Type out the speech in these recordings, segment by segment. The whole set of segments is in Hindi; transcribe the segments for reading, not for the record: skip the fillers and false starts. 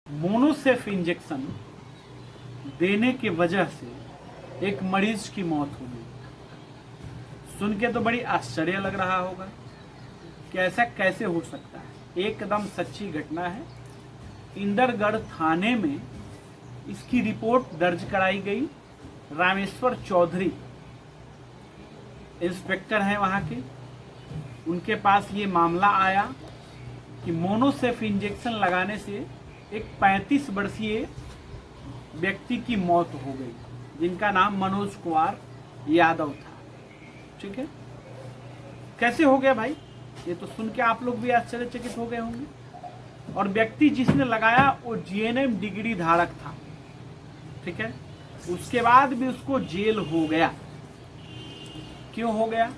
मोनोसेफ इंजेक्शन देने के वजह से एक मरीज की मौत हो गई। सुन के तो बड़ी आश्चर्य लग रहा होगा कि ऐसा कैसे हो सकता है। एकदम सच्ची घटना है। इंदरगढ़ थाने में इसकी रिपोर्ट दर्ज कराई गई। रामेश्वर चौधरी इंस्पेक्टर हैं वहाँ के, उनके पास ये मामला आया कि मोनोसेफ इंजेक्शन लगाने से एक 35 वर्षीय व्यक्ति की मौत हो गई, जिनका नाम मनोज कुमार यादव था। ठीक है, कैसे हो गया भाई? ये तो सुन के आप लोग भी आश्चर्यचकित हो गए होंगे। और व्यक्ति जिसने लगाया वो जीएनएम डिग्री धारक था। ठीक है, उसके बाद भी उसको जेल हो गया। क्यों हो गया?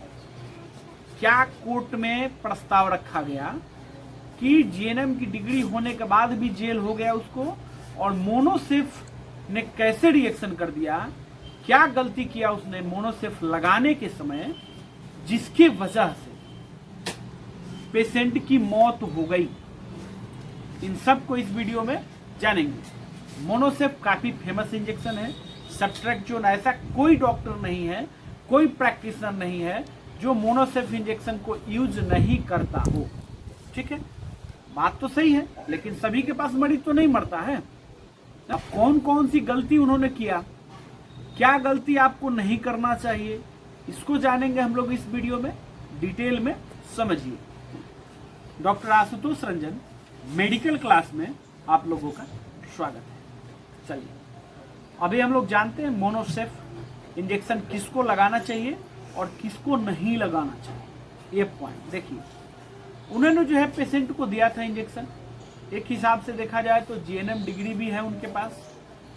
क्या कोर्ट में प्रस्ताव रखा गया कि जीएनएम की डिग्री होने के बाद भी जेल हो गया उसको, और मोनोसेफ ने कैसे रिएक्शन कर दिया, क्या गलती किया उसने मोनोसेफ लगाने के समय, जिसके वजह से पेशेंट की मौत हो गई। इन सब को इस वीडियो में जानेंगे। मोनोसेफ काफी फेमस इंजेक्शन है। सब्ट्रैक्टजोन, ऐसा कोई डॉक्टर नहीं है, कोई प्रैक्टिशनर नहीं है जो मोनोसेफ इंजेक्शन को यूज नहीं करता हो। ठीक है, बात तो सही है, लेकिन सभी के पास मरीज तो नहीं मरता है। अब कौन कौन सी गलती उन्होंने किया, क्या गलती आपको नहीं करना चाहिए, इसको जानेंगे हम लोग इस वीडियो में डिटेल में। समझिए। Doctor Ashutosh Ranjan medical class में आप लोगों का स्वागत है। चलिए, अभी हम लोग जानते हैं मोनोसेफ इंजेक्शन किसको लगाना चाहिए और किसको नहीं लगाना चाहिए। ये पॉइंट देखिए, उन्होंने जो है पेशेंट को दिया था इंजेक्शन। एक हिसाब से देखा जाए तो जीएनएम डिग्री भी है उनके पास,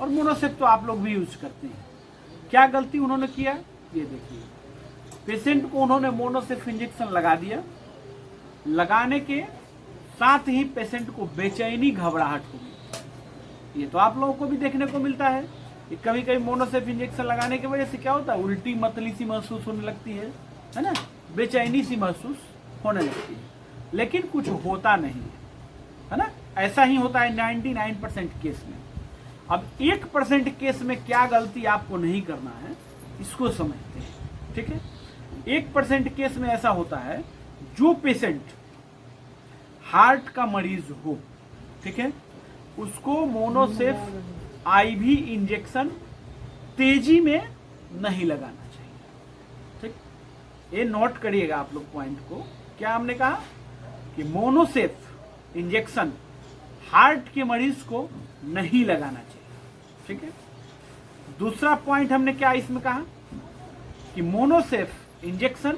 और मोनोसेफ तो आप लोग भी यूज करते हैं। क्या गलती उन्होंने किया, ये देखिए। पेशेंट को उन्होंने मोनोसेफ इंजेक्शन लगा दिया। लगाने के साथ ही पेशेंट को बेचैनी, घबराहट हो गई। ये तो आप लोगों को भी देखने को मिलता है कि कभी कभी मोनोसेफ इंजेक्शन लगाने की वजह से क्या होता है, उल्टी मतली सी महसूस होने लगती है ना, बेचैनी सी महसूस होने लगती है, लेकिन कुछ होता नहीं है ना। ऐसा ही होता है 99% केस में। अब 1% केस में क्या गलती आपको नहीं करना है, इसको समझते हैं। ठीक है, 1% केस में ऐसा होता है, जो पेशेंट हार्ट का मरीज हो, ठीक है, उसको मोनोसेफ आईवी इंजेक्शन तेजी में नहीं लगाना चाहिए। ठीक, ये नोट करिएगा आप लोग पॉइंट को। क्या हमने कहा कि मोनोसेफ इंजेक्शन हार्ट के मरीज को नहीं लगाना चाहिए। ठीक है, दूसरा पॉइंट हमने क्या इसमें कहा कि मोनोसेफ इंजेक्शन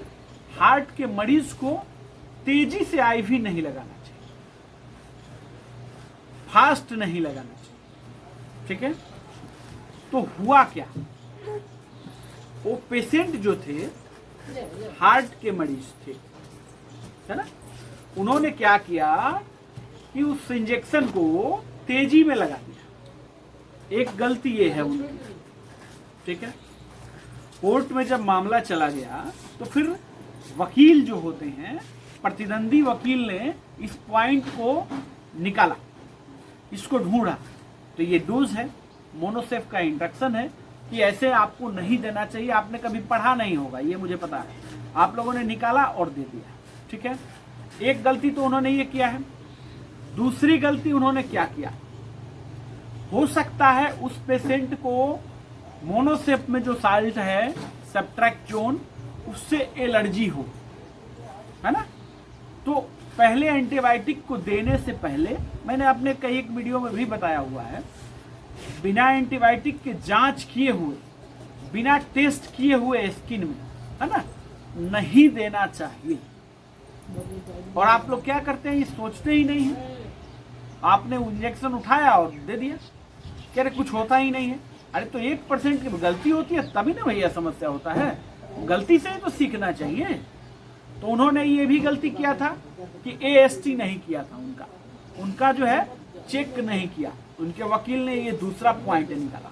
हार्ट के मरीज को तेजी से आईवी नहीं लगाना चाहिए, फास्ट नहीं लगाना चाहिए। ठीक है, तो हुआ क्या, वो पेशेंट जो थे हार्ट के मरीज थे, है ना, उन्होंने क्या किया कि उस इंजेक्शन को तेजी में लगा दिया। एक गलती ये है उनकी। ठीक है, कोर्ट में जब मामला चला गया तो फिर वकील जो होते हैं, प्रतिद्वंदी वकील ने इस पॉइंट को निकाला, इसको ढूंढा। तो ये डोज है, मोनोसेफ का इंस्ट्रक्शन है कि ऐसे आपको नहीं देना चाहिए। आपने कभी पढ़ा नहीं होगा, ये मुझे पता है, आप लोगों ने निकाला और दे दिया। ठीक है, एक गलती तो उन्होंने ये किया है। दूसरी गलती उन्होंने क्या किया, हो सकता है उस पेशेंट को मोनोसेफ में जो साल्ट है सब्ट्रैक्टजोन, उससे एलर्जी हो, है ना। तो पहले एंटीबायोटिक को देने से पहले, मैंने अपने कई एक वीडियो में भी बताया हुआ है, बिना एंटीबायोटिक के जांच किए हुए, बिना टेस्ट किए हुए स्किन में, है ना, नहीं देना चाहिए। और आप लोग क्या करते हैं, ये सोचते ही नहीं है। आपने इंजेक्शन उठाया और दे दिया, कह रहे कुछ होता ही नहीं है। अरे तो 1% की गलती होती है तभी ना भैया समस्या होता है, गलती से ही तो सीखना चाहिए। तो उन्होंने ये भी गलती किया था कि एएसटी नहीं किया था उनका जो है चेक नहीं किया। उनके वकील ने ये दूसरा पॉइंट निकाला।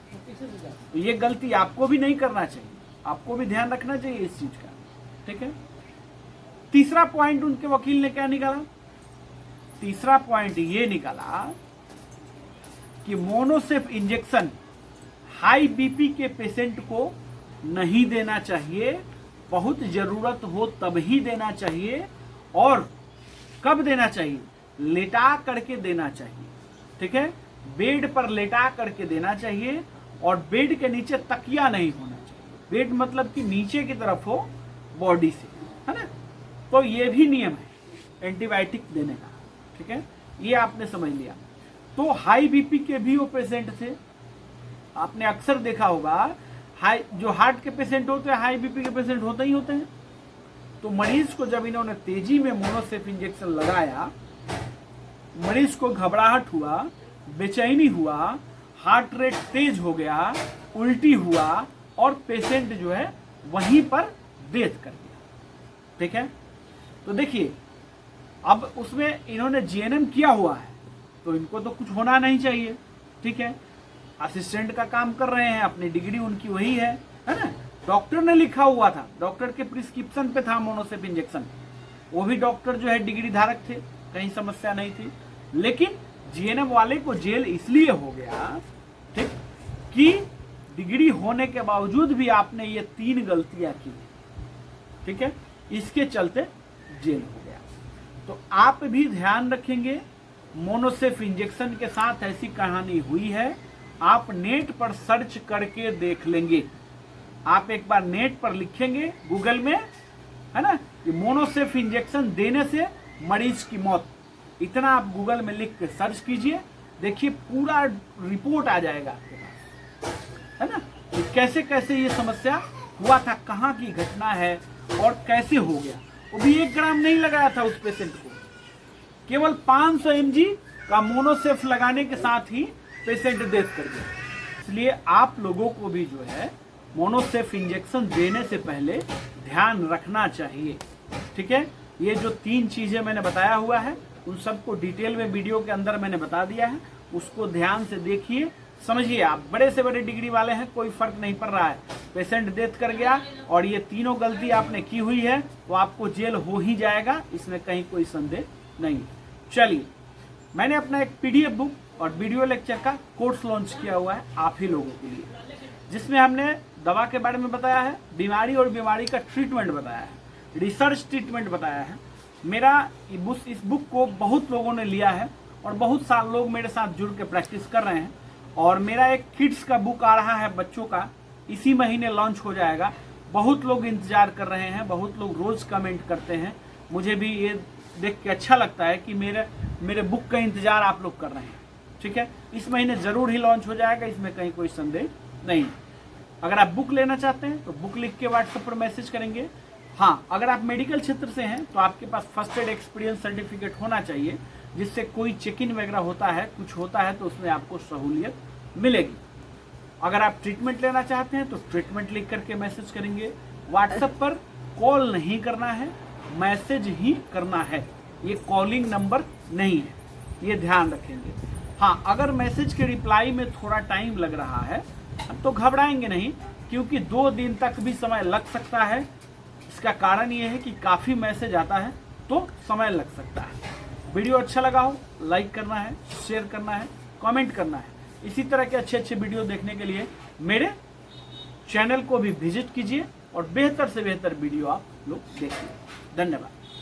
तो ये गलती आपको भी नहीं करना चाहिए, आपको भी ध्यान रखना चाहिए इस चीज का। ठीक है, तीसरा पॉइंट उनके वकील ने क्या निकाला, तीसरा पॉइंट ये निकाला कि मोनोसेफ इंजेक्शन हाई बीपी के पेशेंट को नहीं देना चाहिए, बहुत जरूरत हो तब ही देना चाहिए। और कब देना चाहिए? लेटा करके देना चाहिए, ठीक है, बेड पर लेटा करके देना चाहिए। और बेड के नीचे तकिया नहीं होना चाहिए, बेड मतलब कि नीचे की तरफ हो बॉडी से, है ना। तो ये भी नियम है एंटीबायोटिक देने का, ठीक है, ये आपने समझ लिया। तो हाई बीपी के भी वो पेशेंट थे, आपने अक्सर देखा होगा, हाई जो हार्ट के पेशेंट होते हैं हाई बीपी के पेशेंट होते ही होते हैं। तो मरीज को जब इन्होंने तेजी में मोनोसेफ इंजेक्शन लगाया, मरीज को घबराहट हुआ, बेचैनी हुआ, हार्ट रेट तेज हो गया, उल्टी हुआ और पेशेंट जो है वहीं पर डेथ कर दिया, ठीक है। तो देखिए अब उसमें इन्होंने जीएनएम किया हुआ है तो इनको तो कुछ होना नहीं चाहिए, ठीक है, असिस्टेंट का काम कर रहे हैं, अपनी डिग्री उनकी वही है ना। डॉक्टर ने लिखा हुआ था, डॉक्टर के प्रिस्क्रिप्शन पे था मोनोसेफ इंजेक्शन, वो भी डॉक्टर जो है डिग्री धारक थे, कहीं समस्या नहीं थी। लेकिन जीएनएम वाले को जेल इसलिए हो गया, ठीक, कि डिग्री होने के बावजूद भी आपने ये 3 गलतियां की, ठीक है, इसके चलते जेल हो गया। तो आप भी ध्यान रखेंगे, मोनोसेफ इंजेक्शन के साथ ऐसी कहानी हुई है, आप नेट पर सर्च करके देख लेंगे। आप एक बार नेट पर लिखेंगे गूगल में, है ना, कि मोनोसेफ इंजेक्शन देने से मरीज की मौत, इतना आप गूगल में लिख के सर्च कीजिए, देखिए पूरा रिपोर्ट आ जाएगा आपके पास, है ना, कि कैसे कैसे ये समस्या हुआ था, कहाँ की घटना है और कैसे हो गया। वो भी 1 ग्राम नहीं लगाया था उस पेशेंट को, केवल 500 mg का मोनोसेफ लगाने के साथ ही पेशेंट डेथ कर गया। इसलिए आप लोगों को भी जो है मोनोसेफ इंजेक्शन देने से पहले ध्यान रखना चाहिए, ठीक है। ये जो 3 चीजें मैंने बताया हुआ है उन सबको डिटेल में वीडियो के अंदर मैंने बता दिया है, उसको ध्यान से देखिए, समझिए। आप बड़े से बड़े डिग्री वाले हैं, कोई फर्क नहीं पड़ रहा है, पेशेंट डेथ कर गया और ये तीनों गलती आपने की हुई है तो आपको जेल हो ही जाएगा, इसमें कहीं कोई संदेह नहीं। चलिए, मैंने अपना एक पीडीएफ बुक और वीडियो लेक्चर का कोर्स लॉन्च किया हुआ है आप ही लोगों के लिए, जिसमें हमने दवा के बारे में बताया है, बीमारी और बीमारी का ट्रीटमेंट बताया है, रिसर्च ट्रीटमेंट बताया है। मेरा इस बुक को बहुत लोगों ने लिया है और बहुत सारे लोग मेरे साथ जुड़ के प्रैक्टिस कर रहे हैं। और मेरा एक किड्स का बुक आ रहा है बच्चों का, इसी महीने लॉन्च हो जाएगा। बहुत लोग इंतजार कर रहे हैं, बहुत लोग रोज कमेंट करते हैं, मुझे भी ये देख के अच्छा लगता है कि मेरे बुक का इंतजार आप लोग कर रहे हैं, ठीक है। इस महीने जरूर ही लॉन्च हो जाएगा, इसमें कहीं कोई संदेह नहीं। अगर आप बुक लेना चाहते हैं तो बुक लिख के व्हाट्सएप पर मैसेज करेंगे। हाँ, अगर आप मेडिकल क्षेत्र से हैं तो आपके पास फर्स्ट एड एक्सपीरियंस सर्टिफिकेट होना चाहिए, जिससे कोई चेक इन वगैरह होता है, कुछ होता है तो उसमें आपको सहूलियत मिलेगी। अगर आप ट्रीटमेंट लेना चाहते हैं तो ट्रीटमेंट लिख करके मैसेज करेंगे। व्हाट्सएप पर कॉल नहीं करना है, मैसेज ही करना है, ये कॉलिंग नंबर नहीं है, ये ध्यान रखेंगे। हाँ, अगर मैसेज के रिप्लाई में थोड़ा टाइम लग रहा है तो घबराएंगे नहीं, क्योंकि 2 दिन तक भी समय लग सकता है। इसका कारण ये है कि काफ़ी मैसेज आता है तो समय लग सकता है। वीडियो अच्छा लगा हो लाइक करना है, शेयर करना है, कमेंट करना है। इसी तरह के अच्छे वीडियो देखने के लिए मेरे चैनल को भी विजिट कीजिए और बेहतर से बेहतर वीडियो आप लोग देखिए। धन्यवाद।